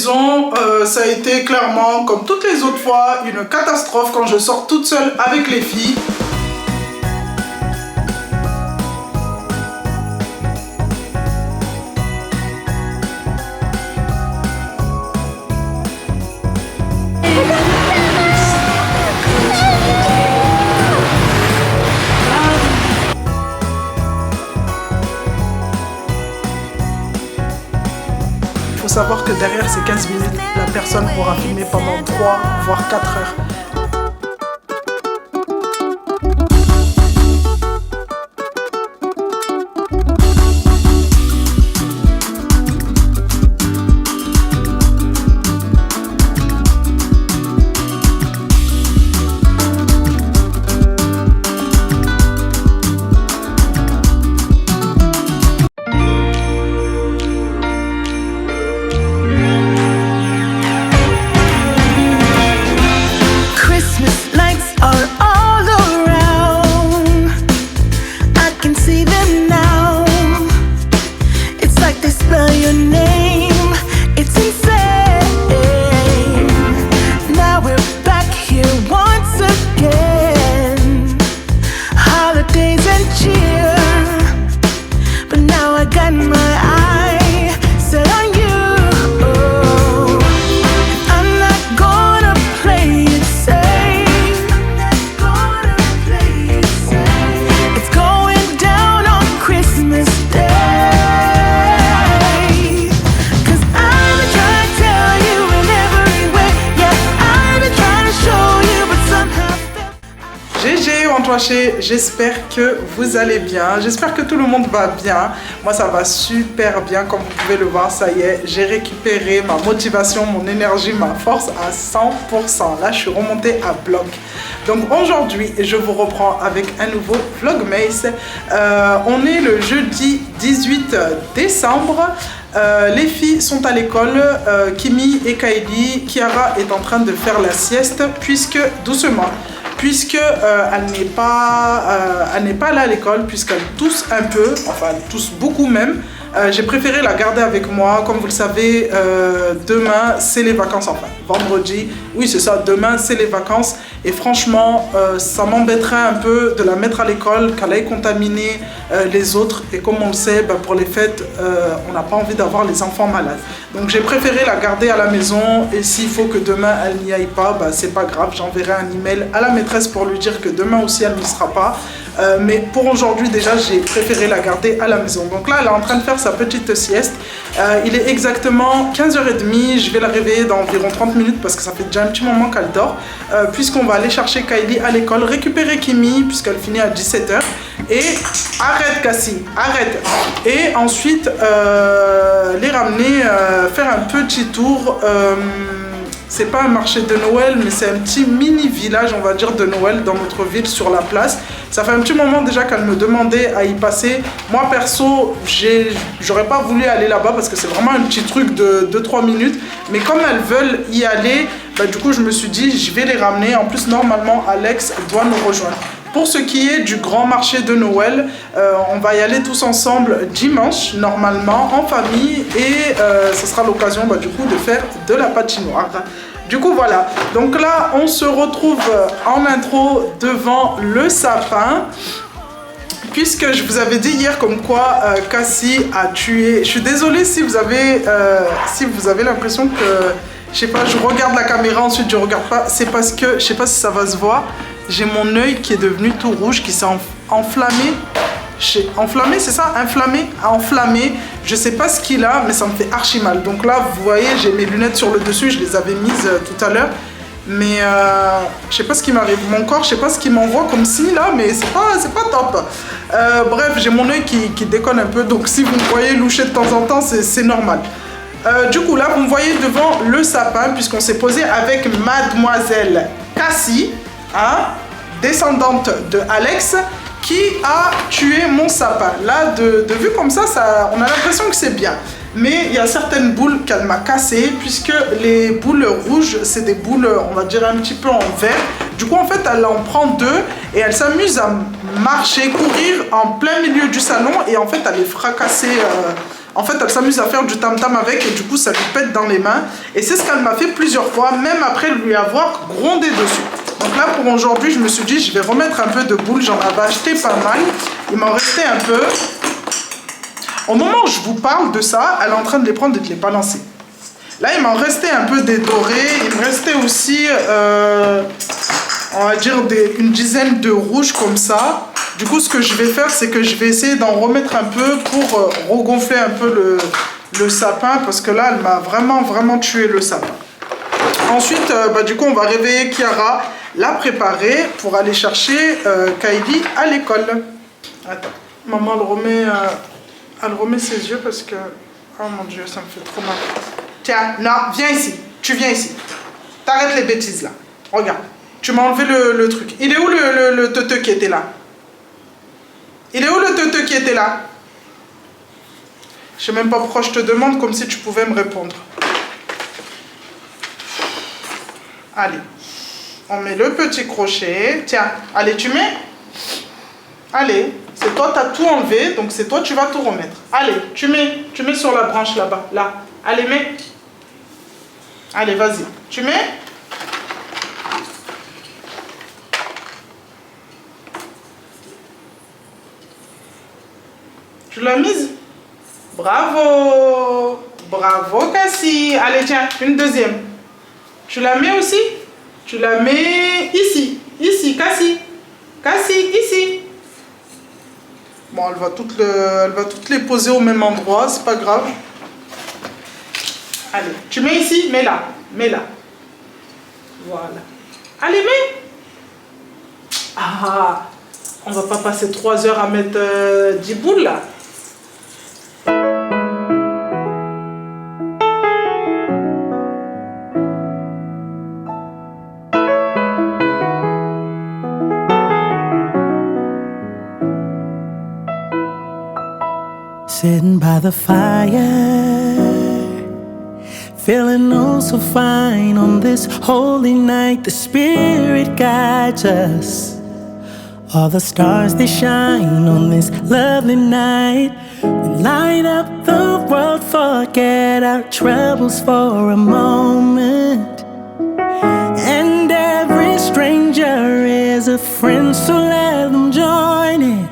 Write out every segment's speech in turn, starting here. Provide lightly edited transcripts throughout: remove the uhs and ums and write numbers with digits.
maison, ça a été clairement, comme toutes les autres fois, une catastrophe quand je sors toute seule avec les filles. Il faut savoir que derrière ces 15 minutes, la personne aura filmé pendant 3 voire 4 heures. J'espère que vous allez bien, j'espère que tout le monde va bien. Moi ça va super bien, comme vous pouvez le voir, ça y est, j'ai récupéré ma motivation, mon énergie, ma force à 100%. Là je suis remontée à bloc. Donc aujourd'hui je vous reprends avec un nouveau Vlogmas. On est le jeudi 18 décembre. Les filles sont à l'école, Kimi et Kylie. Kiara est en train de faire la sieste puisque elle n'est pas là à l'école, puisqu'elle tousse un peu, enfin elle tousse beaucoup même. J'ai préféré la garder avec moi. Comme vous le savez, demain c'est les vacances, enfin vendredi, oui c'est ça, demain c'est les vacances. Et franchement, ça m'embêterait un peu de la mettre à l'école, qu'elle aille contaminer les autres. Et comme on le sait, pour les fêtes, on n'a pas envie d'avoir les enfants malades. Donc j'ai préféré la garder à la maison. Et s'il faut que demain elle n'y aille pas, c'est pas grave, j'enverrai un email à la maîtresse pour lui dire que demain aussi elle n'y sera pas. Mais pour aujourd'hui déjà j'ai préféré la garder à la maison. Donc là elle est en train de faire sa petite sieste. Il est exactement 15h30. Je vais la réveiller dans environ 30 minutes parce que ça fait déjà un petit moment qu'elle dort, puisqu'on va aller chercher Kylie à l'école, récupérer Kimi puisqu'elle finit à 17h et arrête Cassie, arrête, et ensuite les ramener faire un petit tour. C'est pas un marché de Noël, mais c'est un petit mini village, on va dire, de Noël dans notre ville, sur la place. Ça fait un petit moment déjà qu'elle me demandait à y passer. Moi, perso, j'aurais pas voulu aller là-bas parce que c'est vraiment un petit truc de 2-3 minutes. Mais comme elles veulent y aller, du coup, je me suis dit, je vais les ramener. En plus, normalement, Alex doit nous rejoindre. Pour ce qui est du grand marché de Noël, on va y aller tous ensemble dimanche, normalement, en famille. Et ce sera l'occasion du coup de faire de la patinoire. Du coup, voilà. Donc là, on se retrouve en intro devant le sapin. Puisque je vous avais dit hier comme quoi Cassie a tué... Je suis désolée si vous avez l'impression que... Je sais pas, je regarde la caméra, ensuite je regarde pas. C'est parce que, je sais pas si ça va se voir, j'ai mon œil qui est devenu tout rouge, qui s'est enflammé. Enflammé, c'est ça? Enflammé. Je sais pas ce qu'il a, mais ça me fait archi mal. Donc là, vous voyez, j'ai mes lunettes sur le dessus, je les avais mises tout à l'heure. Mais je sais pas ce qui m'arrive. Mon corps, je sais pas ce qu'il m'envoie comme signe là, mais c'est pas top. Bref, j'ai mon œil qui déconne un peu. Donc si vous me voyez loucher de temps en temps, c'est normal. Du coup, là, vous me voyez devant le sapin, puisqu'on s'est posé avec mademoiselle Cassie, descendante de Alex, qui a tué mon sapin. Là, de vue comme ça, on a l'impression que c'est bien. Mais il y a certaines boules qu'elle m'a cassées, puisque les boules rouges, c'est des boules, on va dire, un petit peu en vert. Du coup, en fait, elle en prend 2 et elle s'amuse à marcher, courir en plein milieu du salon. Et en fait, elle est fracassée En fait, elle s'amuse à faire du tam-tam avec et du coup, ça lui pète dans les mains. Et c'est ce qu'elle m'a fait plusieurs fois, même après lui avoir grondé dessus. Donc là, pour aujourd'hui, je me suis dit, je vais remettre un peu de boules. J'en avais acheté pas mal. Il m'en restait un peu. Au moment où je vous parle de ça, elle est en train de les prendre et de les balancer. Là, il m'en restait un peu des dorés. Il me restait aussi, on va dire, une dizaine de rouges comme ça. Du coup, ce que je vais faire, c'est que je vais essayer d'en remettre un peu pour regonfler un peu le sapin. Parce que là, elle m'a vraiment tué le sapin. Ensuite, du coup, on va réveiller Kiara, la préparer pour aller chercher Kylie à l'école. Attends, maman, elle remet ses yeux parce que... Oh mon Dieu, ça me fait trop mal. Tiens, non, viens ici. Tu viens ici. T'arrêtes les bêtises là. Regarde, tu m'as enlevé le truc. Il est où le teuteux qui était là? Il est où le teuteux qui était là? Je sais même pas pourquoi je te demande, comme si tu pouvais me répondre. Allez, on met le petit crochet. Tiens, allez, tu mets. Allez, c'est toi, tu as tout enlevé, donc c'est toi, tu vas tout remettre. Allez, tu mets sur la branche là-bas, là. Allez, mets. Allez, vas-y. Tu mets. Tu l'as mise? Bravo. Bravo, Cassie. Allez, tiens, une deuxième. Tu la mets aussi? Tu la mets ici. Ici, Cassie. Cassie, ici. Bon, elle va toutes les poser au même endroit, c'est pas grave. Allez, tu mets ici, mets là. Mets là. Voilà. Allez, mets. Ah, on va pas passer 3 heures à mettre 10 boules là. Sitting by the fire, feeling oh so fine on this holy night. The Spirit guides us. All the stars they shine on this lovely night. We light up the world, forget our troubles for a moment. And every stranger is a friend, so let them join in.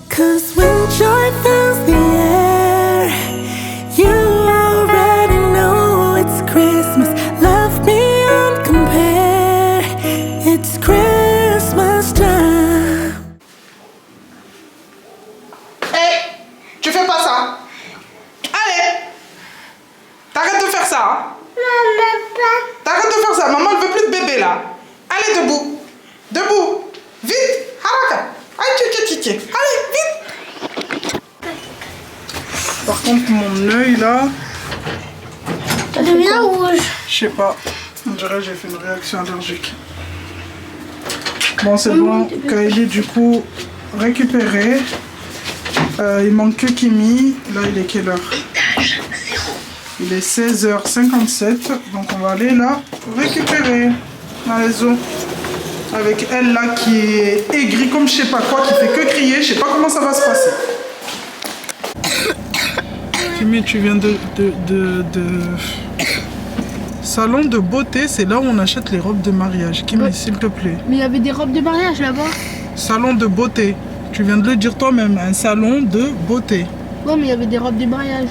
'Cause when joy fills the air, you already know it's Christmas. Love beyond compare, it's Christmas time. Hey, tu fais pas ça. Allez, t'arrêtes de faire ça. Hein? T'arrêtes de faire ça. Maman ne veut plus de bébé là. Allez, debout. Debout. Vite. Haraka. Allez, allez, vite. Par contre, mon œil là. Ça devient rouge. Je sais pas. On dirait que j'ai fait une réaction allergique. Bon, c'est bon. Kylie, du coup, récupéré. Il manque que Kimi. Là, il est quelle heure? Il est 16h57. Donc, on va aller là récupérer. Allez, zo. Avec elle là qui est aigrie comme je sais pas quoi, qui fait que crier. Je sais pas comment ça va se passer. Kimi, tu viens de salon de beauté, c'est là où on achète les robes de mariage. Kimi, ouais. S'il te plaît. Mais il y avait des robes de mariage là-bas. Salon de beauté. Tu viens de le dire toi-même, un salon de beauté. Ouais, mais il y avait des robes de mariage.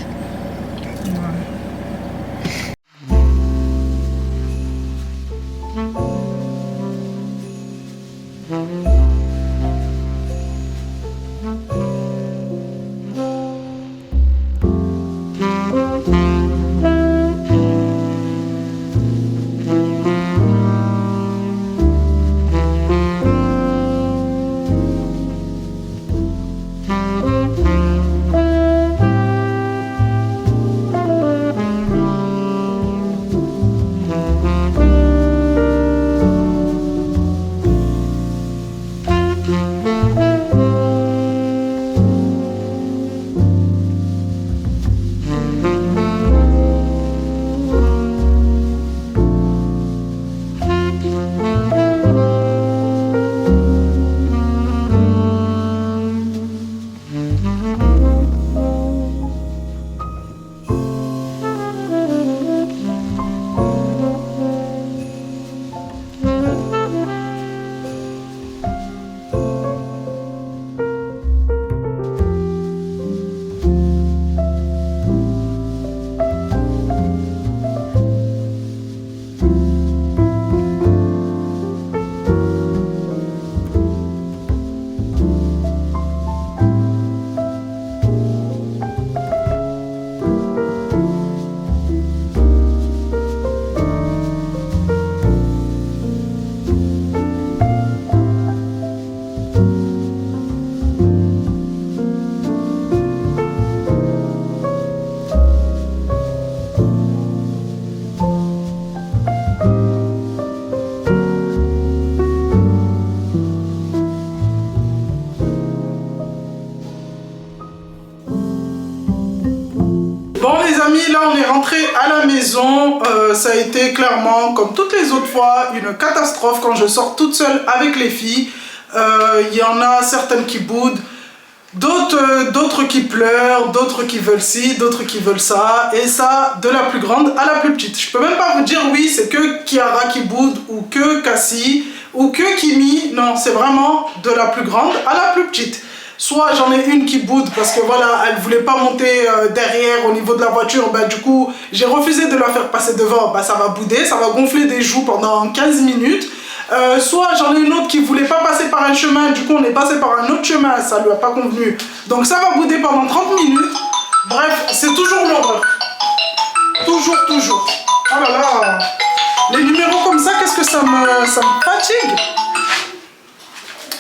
maison, ça a été clairement, comme toutes les autres fois, une catastrophe quand je sors toute seule avec les filles. Il y en a certaines qui boudent, d'autres qui pleurent, d'autres qui veulent ci, d'autres qui veulent ça, et ça de la plus grande à la plus petite. Je peux même pas vous dire oui c'est que Kiara qui boude ou que Cassie ou que Kimi, non c'est vraiment de la plus grande à la plus petite. Soit j'en ai une qui boude parce que voilà, elle voulait pas monter derrière au niveau de la voiture, bah du coup j'ai refusé de la faire passer devant, bah ça va bouder, ça va gonfler des joues pendant 15 minutes. Soit j'en ai une autre qui voulait pas passer par un chemin, du coup on est passé par un autre chemin, ça lui a pas convenu. Donc ça va bouder pendant 30 minutes. Bref, c'est toujours l'horreur. Toujours. Oh là là. Les numéros comme ça, qu'est-ce que ça me fatigue.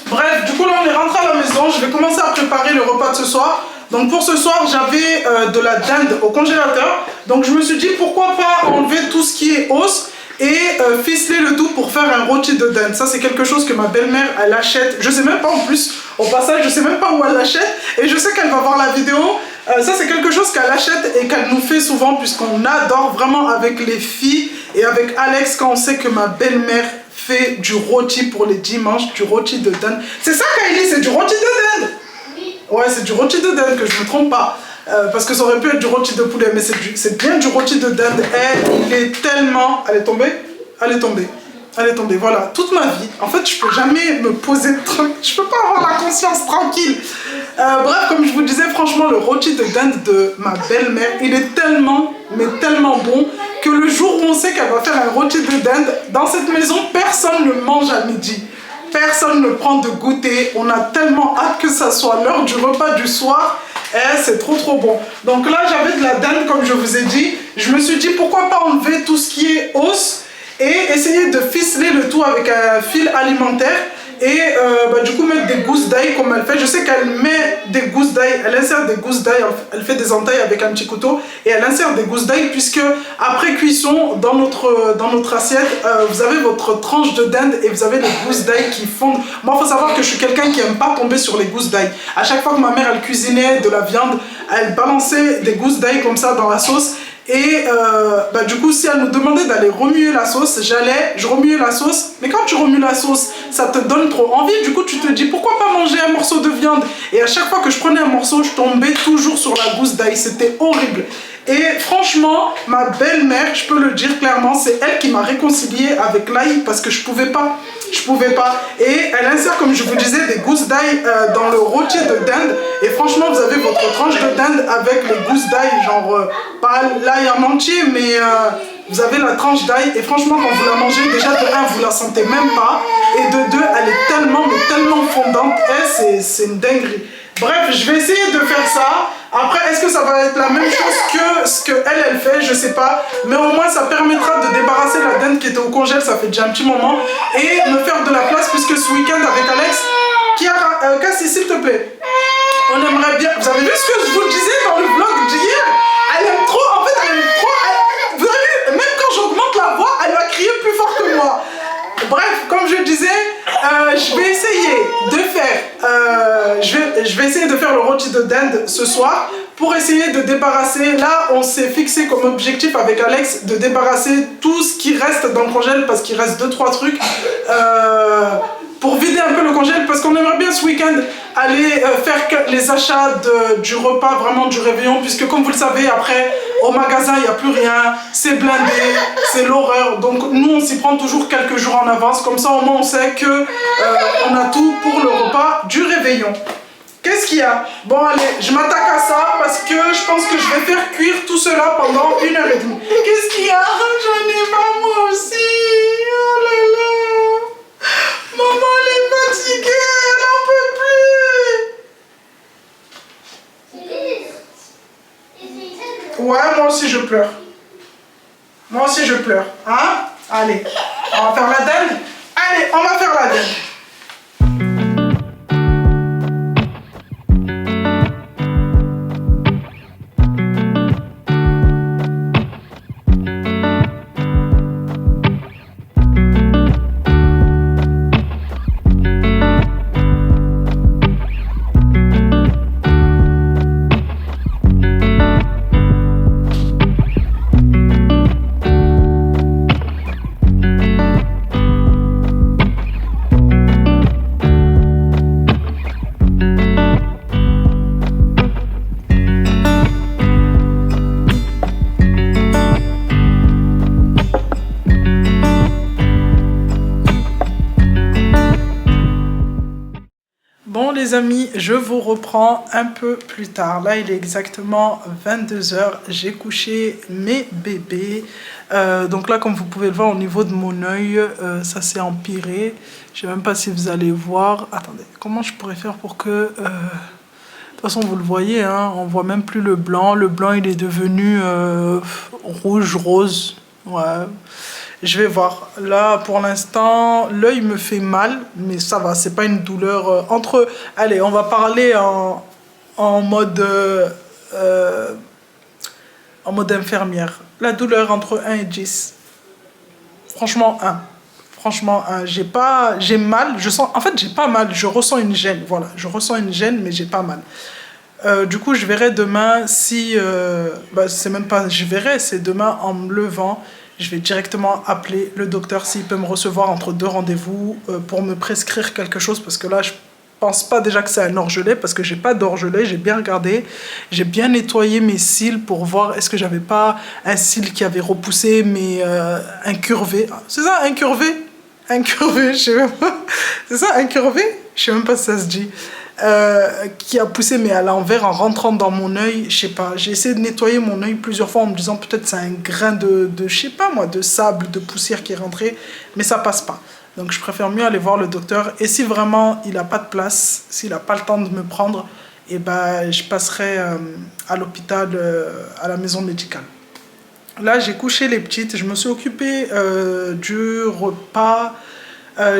Bref, du coup là on est rentré à la maison, je vais commencer à préparer le repas de ce soir. Donc pour ce soir j'avais de la dinde au congélateur. Donc je me suis dit pourquoi pas enlever tout ce qui est os et ficeler le tout pour faire un rôti de dinde. Ça c'est quelque chose que ma belle-mère elle achète, je sais même pas en plus, au passage je sais même pas où elle l'achète et je sais qu'elle va voir la vidéo. Ça c'est quelque chose qu'elle achète et qu'elle nous fait souvent puisqu'on adore vraiment avec les filles et avec Alex quand on sait que ma belle-mère fait du rôti pour les dimanches, du rôti de dinde. C'est ça Kylie, c'est du rôti de dinde? Oui. Ouais, c'est du rôti de dinde, que je me trompe pas. Parce que ça aurait pu être du rôti de poulet, mais c'est bien du rôti de dinde. Et il est tellement... Elle est tombée? Elle est tombée. Elle est tombée, voilà. Toute ma vie, en fait, je peux jamais me poser... Je peux pas avoir la conscience tranquille. Bref, comme je vous disais, franchement, le rôti de dinde de ma belle-mère, il est tellement, mais tellement bon que le jour où on sait qu'elle va faire un rôti de dinde, dans cette maison, personne ne mange à midi. Personne ne prend de goûter. On a tellement hâte que ça soit l'heure du repas du soir. C'est trop bon. Donc là, j'avais de la dinde, comme je vous ai dit. Je me suis dit, pourquoi pas enlever tout ce qui est os et essayer de ficeler le tout avec un fil alimentaire. Et du coup mettre des gousses d'ail comme elle fait. Je sais qu'elle met des gousses d'ail, elle insère des gousses d'ail, elle fait des entailles avec un petit couteau et elle insère des gousses d'ail puisque après cuisson dans notre assiette vous avez votre tranche de dinde et vous avez les gousses d'ail qui fondent. Moi il faut savoir que je suis quelqu'un qui aime pas tomber sur les gousses d'ail. À chaque fois que ma mère elle cuisinait de la viande, elle balançait des gousses d'ail comme ça dans la sauce. Et du coup, si elle nous demandait d'aller remuer la sauce, je remuais la sauce. Mais quand tu remues la sauce, ça te donne trop envie. Du coup, tu te dis, pourquoi pas manger un morceau de viande? Et à chaque fois que je prenais un morceau, je tombais toujours sur la gousse d'ail. C'était horrible. Et franchement, ma belle-mère, je peux le dire clairement, c'est elle qui m'a réconcilié avec l'ail parce que je pouvais pas. Et elle insère, comme je vous disais, des gousses d'ail dans le rôti de dinde. Et franchement, vous avez votre tranche de dinde avec les gousses d'ail, genre pas l'ail en entier, mais vous avez la tranche d'ail. Et franchement, quand vous la mangez, déjà de 1, vous la sentez même pas. Et de 2, elle est tellement fondante. C'est une dinguerie. Bref, je vais essayer de faire ça. Après, est-ce que ça va être la même chose que ce qu'elle fait? Je sais pas. Mais au moins, ça permettra de débarrasser la dinde qui était au congèle, ça fait déjà un petit moment. Et me faire de la place, puisque ce week-end avec Alex, Kiara, Cassie, s'il te plaît. On aimerait bien... Vous avez vu ce que je vous disais dans le vlog d'hier? Elle aime trop, en fait, elle aime trop... Vous avez vu, même quand j'augmente la voix, elle va crier plus fort que moi. Bref, comme je disais, je vais essayer de faire... je vais essayer de faire le rôti de dinde ce soir pour essayer de débarrasser. Là, on s'est fixé comme objectif avec Alex de débarrasser tout ce qui reste dans le congèle parce qu'il reste 2-3 trucs pour vider un peu le congèle parce qu'on aimerait bien ce week-end aller faire les achats du repas, vraiment du réveillon, puisque comme vous le savez, après au magasin il n'y a plus rien, c'est blindé, c'est l'horreur. Donc nous on s'y prend toujours quelques jours en avance, comme ça au moins on sait que on a tout pour le repas du réveillon. Qu'est-ce qu'il y a? Bon allez, je m'attaque à ça parce que je pense que je vais faire cuire tout cela pendant 1h30. Qu'est-ce qu'il y a? J'en ai marre moi aussi. Oh là là. Maman elle est fatiguée, elle n'en peut plus. Ouais, moi aussi je pleure. Moi aussi je pleure. Hein? Allez, on va faire la dinde. Allez, on va faire la dinde. les amis, je vous reprends un peu plus tard. Là, il est exactement 22 h. J'ai couché mes bébés. Donc là, comme vous pouvez le voir au niveau de mon œil, ça s'est empiré. Je ne sais même pas si vous allez voir. Attendez, comment je pourrais faire pour que... De toute façon, vous le voyez, hein, on voit même plus le blanc. Le blanc, il est devenu rouge, rose. Ouais. Je vais voir. Là, pour l'instant, l'œil me fait mal, mais ça va, c'est pas une douleur entre... Allez, on va parler en mode infirmière. La douleur entre 1 et 10. Franchement, 1. Franchement, 1. J'ai mal, je sens... En fait, j'ai pas mal, je ressens une gêne. Voilà, je ressens une gêne, mais j'ai pas mal. Du coup, je verrai demain si... c'est même pas je verrai, c'est demain en me levant. Je vais directement appeler le docteur s'il peut me recevoir entre 2 rendez-vous pour me prescrire quelque chose. Parce que là, je pense pas déjà que c'est un orgelet parce que j'ai pas d'orgelet. J'ai bien regardé. J'ai bien nettoyé mes cils pour voir est-ce que j'avais pas un cil qui avait repoussé mais incurvé. C'est ça, incurvé? Incurvé, je sais même pas. C'est ça, incurvé? Je sais même pas si ça se dit. Qui a poussé mais à l'envers en rentrant dans mon œil, je sais pas, j'ai essayé de nettoyer mon œil plusieurs fois en me disant peut-être c'est un grain de je sais pas moi, de sable, de poussière qui est rentré, mais ça passe pas. Donc je préfère mieux aller voir le docteur et si vraiment il a pas de place, s'il a pas le temps de me prendre, et ben je passerai à l'hôpital, à la maison médicale. Là j'ai couché les petites, je me suis occupée du repas.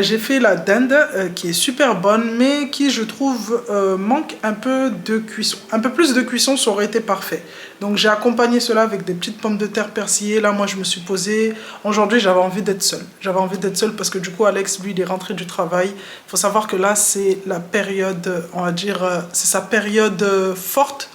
J'ai fait la dinde qui est super bonne mais qui je trouve manque un peu de cuisson. Un peu plus de cuisson ça aurait été parfait. Donc j'ai accompagné cela avec des petites pommes de terre persillées. Là moi je me suis posée. Aujourd'hui j'avais envie d'être seule. J'avais envie d'être seule parce que du coup Alex lui il est rentré du travail. Il faut savoir que là c'est la période, on va dire, c'est sa période forte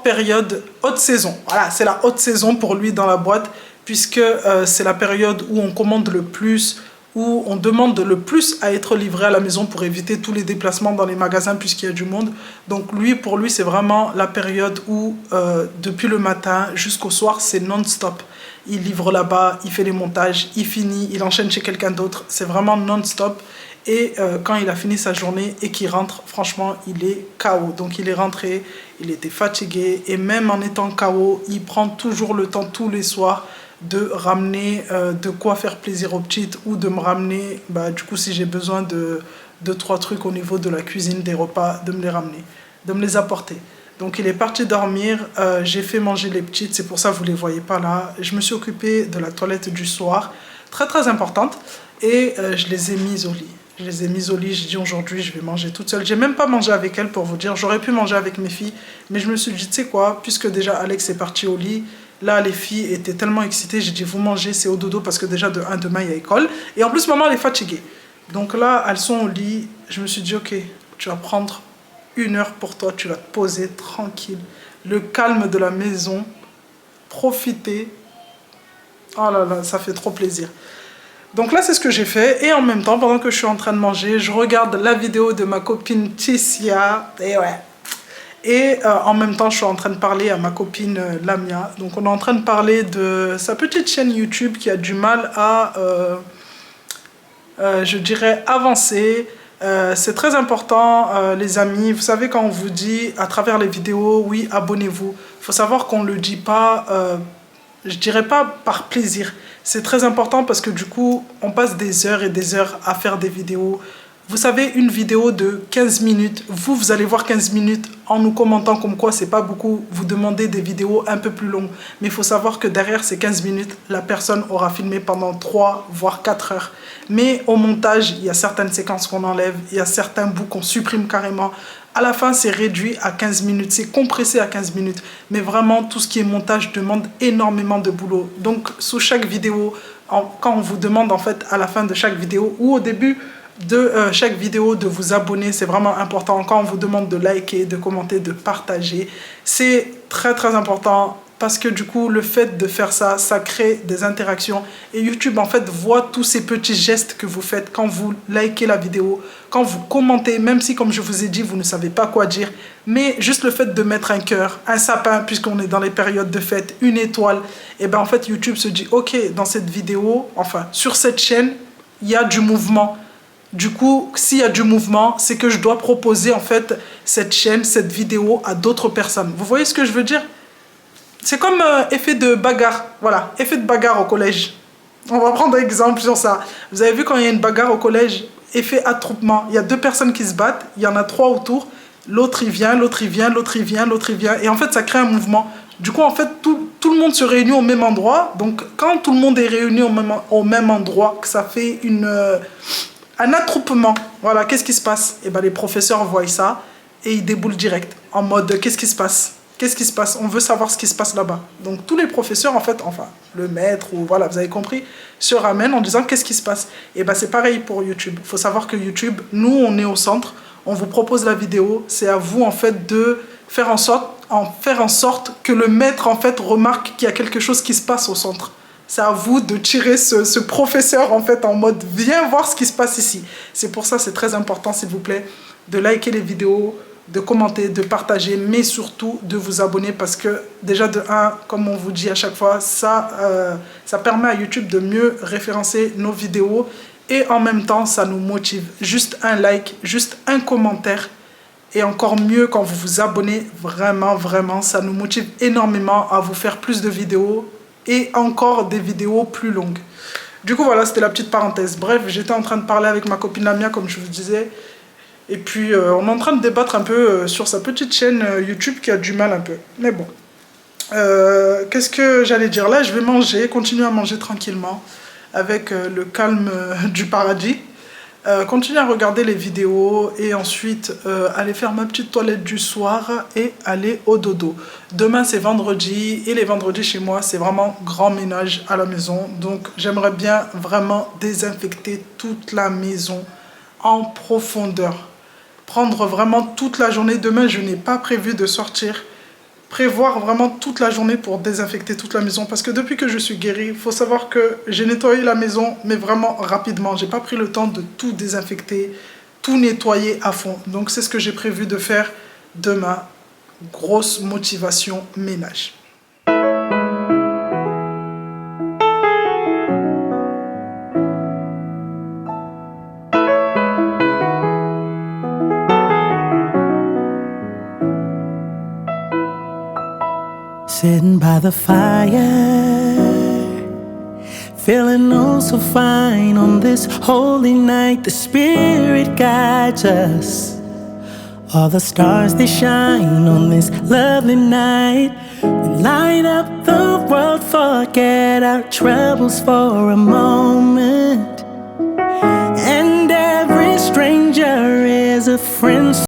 période haute saison. Voilà, c'est la haute saison pour lui dans la boîte puisque c'est la période où on commande le plus, où on demande le plus à être livré à la maison pour éviter tous les déplacements dans les magasins puisqu'il y a du monde. Donc pour lui, c'est vraiment la période où, depuis le matin jusqu'au soir, c'est non-stop. Il livre là-bas, il fait les montages, il finit, il enchaîne chez quelqu'un d'autre. C'est vraiment non-stop. Et quand il a fini sa journée et qu'il rentre, franchement, il est KO. Donc il est rentré, il était fatigué. Et même en étant KO, il prend toujours le temps tous les soirs de ramener de quoi faire plaisir aux petites ou de me ramener, du coup si j'ai besoin de 2-3 trucs au niveau de la cuisine, des repas, de me les ramener, de me les apporter. Donc il est parti dormir, j'ai fait manger les petites, c'est pour ça que vous ne les voyez pas là. Je me suis occupée de la toilette du soir, très très importante, et je les ai mises au lit. Je les ai mises au lit, j'ai dit aujourd'hui je vais manger toute seule. J'ai même pas mangé avec elles pour vous dire, j'aurais pu manger avec mes filles, mais je me suis dit tu sais quoi, puisque déjà Alex est parti au lit, là, les filles étaient tellement excitées. J'ai dit, vous mangez, c'est au dodo parce que déjà, demain, il y a école. Et en plus, maman, elle est fatiguée. Donc là, elles sont au lit. Je me suis dit, ok, tu vas prendre 1 heure pour toi. Tu vas te poser tranquille. Le calme de la maison. Profiter. Oh là là, ça fait trop plaisir. Donc là, c'est ce que j'ai fait. Et en même temps, pendant que je suis en train de manger, je regarde la vidéo de ma copine Tissia. Et ouais. Et en même temps, je suis en train de parler à ma copine Lamia. Donc, on est en train de parler de sa petite chaîne YouTube qui a du mal à, je dirais, avancer. C'est très important, les amis. Vous savez, quand on vous dit à travers les vidéos, oui, abonnez-vous. Il faut savoir qu'on ne le dit pas, je dirais pas par plaisir. C'est très important parce que du coup, on passe des heures et des heures à faire des vidéos. Vous savez, une vidéo de 15 minutes, vous allez voir 15 minutes en nous commentant comme quoi c'est pas beaucoup. Vous demandez des vidéos un peu plus longues. Mais il faut savoir que derrière ces 15 minutes, la personne aura filmé pendant 3 voire 4 heures. Mais au montage, il y a certaines séquences qu'on enlève, il y a certains bouts qu'on supprime carrément. À la fin, c'est réduit à 15 minutes, c'est compressé à 15 minutes. Mais vraiment, tout ce qui est montage demande énormément de boulot. Donc, sous chaque vidéo, quand on vous demande en fait à la fin de chaque vidéo ou au début de chaque vidéo de vous abonner, c'est vraiment important. Quand on vous demande de liker, de commenter, de partager, c'est très très important parce que du coup le fait de faire ça, ça crée des interactions et YouTube en fait voit tous ces petits gestes que vous faites quand vous likez la vidéo, quand vous commentez, même si comme je vous ai dit vous ne savez pas quoi dire, mais juste le fait de mettre un cœur, un sapin puisqu'on est dans les périodes de fête, une étoile, et ben en fait YouTube se dit ok, dans cette vidéo, enfin sur cette chaîne il y a du mouvement. Du coup, s'il y a du mouvement, c'est que je dois proposer en fait cette chaîne, cette vidéo à d'autres personnes. Vous voyez ce que je veux dire? C'est comme effet de bagarre. Voilà, effet de bagarre au collège. On va prendre un exemple sur ça. Vous avez vu quand il y a une bagarre au collège, effet attroupement. Il y a deux personnes qui se battent, il y en a trois autour. L'autre il vient, l'autre il vient, l'autre il vient, l'autre il vient. Et en fait, ça crée un mouvement. Du coup, en fait, tout le monde se réunit au même endroit. Donc, quand tout le monde est réuni au même endroit, que ça fait un attroupement. Voilà, qu'est-ce qui se passe? Et ben, les professeurs voient ça et ils déboulent direct. En mode, qu'est-ce qui se passe? Qu'est-ce qui se passe? On veut savoir ce qui se passe là-bas. Donc, tous les professeurs, en fait, enfin, le maître, ou voilà, vous avez compris, se ramènent en disant qu'est-ce qui se passe? Et ben, c'est pareil pour YouTube. Il faut savoir que YouTube, nous, on est au centre. On vous propose la vidéo. C'est à vous, en fait, de faire en sorte que le maître, en fait, remarque qu'il y a quelque chose qui se passe au centre. C'est à vous de tirer ce professeur, en fait, en mode « Viens voir ce qui se passe ici ». C'est pour ça, c'est très important, s'il vous plaît, de liker les vidéos, de commenter, de partager, mais surtout de vous abonner parce que déjà de 1, comme on vous dit à chaque fois, ça permet à YouTube de mieux référencer nos vidéos et en même temps, ça nous motive. Juste un like, juste un commentaire et encore mieux quand vous vous abonnez, vraiment, vraiment, ça nous motive énormément à vous faire plus de vidéos et encore des vidéos plus longues. Du coup, voilà, c'était la petite parenthèse. Bref, j'étais en train de parler avec ma copine Lamia, comme je vous disais. Et puis, on est en train de débattre un peu sur sa petite chaîne YouTube qui a du mal un peu. Mais bon. Qu'est-ce que j'allais dire? Là, je vais manger, continuer à manger tranquillement avec le calme du paradis. Continuer à regarder les vidéos et ensuite aller faire ma petite toilette du soir et aller au dodo. Demain, c'est vendredi et les vendredis chez moi, c'est vraiment grand ménage à la maison. Donc, j'aimerais bien vraiment désinfecter toute la maison en profondeur. Prendre vraiment toute la journée. Demain, je n'ai pas prévu de sortir. Prévoir vraiment toute la journée pour désinfecter toute la maison. Parce que depuis que je suis guérie, il faut savoir que j'ai nettoyé la maison, mais vraiment rapidement. Je n'ai pas pris le temps de tout désinfecter, tout nettoyer à fond. Donc, c'est ce que j'ai prévu de faire demain. Grosse motivation ménage. Sitting by the fire, feeling oh so fine on this holy night. The Spirit guides us. All the stars they shine on this lovely night. We light up the world, forget our troubles for a moment.